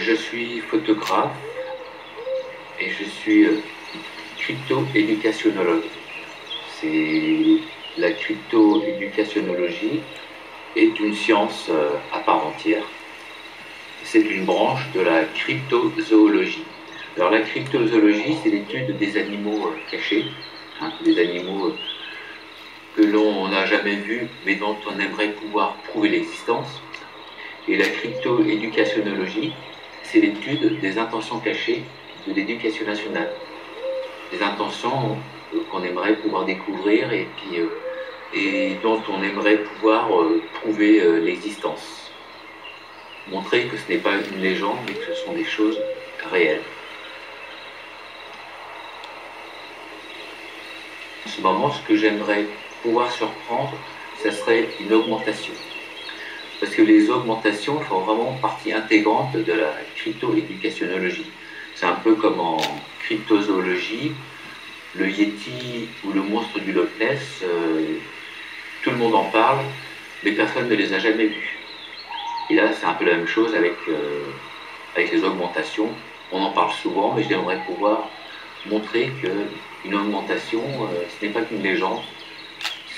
Je suis photographe et je suis crypto-éducationnologue. C'est la crypto-éducationnologie est une science à part entière. C'est une branche de la cryptozoologie. Alors la cryptozoologie, c'est l'étude des animaux cachés, des animaux que l'on n'a jamais vus, mais dont on aimerait pouvoir prouver l'existence. Et la crypto-éducationnologie, c'est l'étude des intentions cachées de l'éducation nationale. Des intentions qu'on aimerait pouvoir découvrir et dont on aimerait pouvoir prouver l'existence. Montrer que ce n'est pas une légende, mais que ce sont des choses réelles. En ce moment, ce que j'aimerais pouvoir surprendre, ce serait une augmentation. Parce que les augmentations font vraiment partie intégrante de la crypto-éducationnologie. C'est un peu comme en cryptozoologie, le Yeti ou le monstre du Loch Ness, tout le monde en parle, mais personne ne les a jamais vus. Et là, c'est un peu la même chose avec les augmentations. On en parle souvent, mais j'aimerais pouvoir montrer qu'une augmentation, ce n'est pas qu'une légende,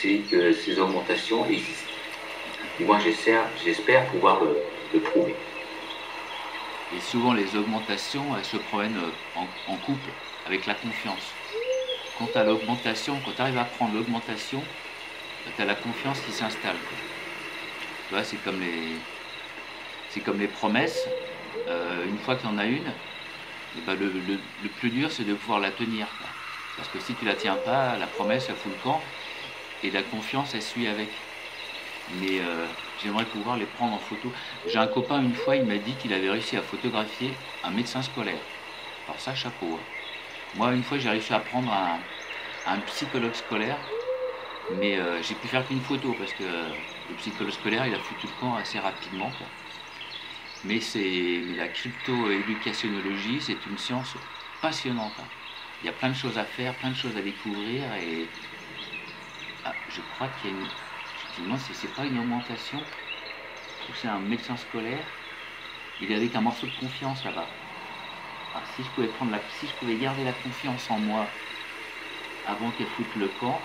c'est que ces augmentations existent. Et moi, j'espère pouvoir le prouver. Et souvent, les augmentations, elles se promènent en couple avec la confiance. Quand tu as l'augmentation, quand tu arrives à prendre l'augmentation, tu as la confiance qui s'installe. Tu vois, c'est comme les promesses. Une fois qu'il y en a une, et ben le plus dur, c'est de pouvoir la tenir, quoi. Parce que si tu la tiens pas, la promesse, elle fout le camp, et la confiance, elle suit avec. Mais j'aimerais pouvoir les prendre en photo. J'ai un copain, une fois, il m'a dit qu'il avait réussi à photographier un médecin scolaire. Alors ça, chapeau, hein. Moi, une fois, j'ai réussi à prendre un psychologue scolaire, mais j'ai pu faire qu'une photo, parce que le psychologue scolaire, il a foutu le camp assez rapidement, quoi. Mais la crypto-éducationnologie, c'est une science passionnante, hein. Il y a plein de choses à faire, plein de choses à découvrir, et je crois qu'il y a je me demande si c'est pas une augmentation, ou c'est un médecin scolaire. Il est avec un morceau de confiance là-bas. Alors, si je pouvais garder la confiance en moi avant qu'elle foute le camp,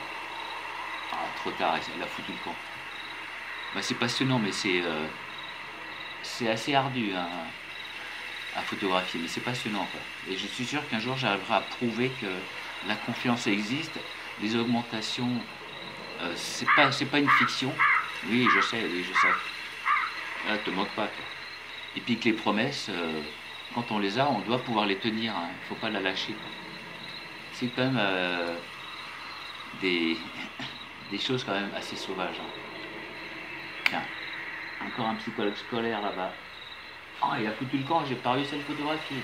trop tard, elle a foutu le camp. Bah, c'est passionnant, mais c'est assez ardu, hein, à photographier, mais c'est passionnant, quoi. Et je suis sûr qu'un jour j'arriverai à prouver que la confiance existe, les augmentations, c'est pas une fiction. Oui, je sais, oui, je sais. Là, te moque pas, quoi. Et puis que les promesses, quand on les a, on doit pouvoir les tenir, hein. Il ne faut pas la lâcher, quoi. C'est quand même des, des choses quand même assez sauvages, hein. Tiens, encore un psychologue scolaire là-bas. Ah, il a foutu le camp, j'ai pas réussi à le photographier.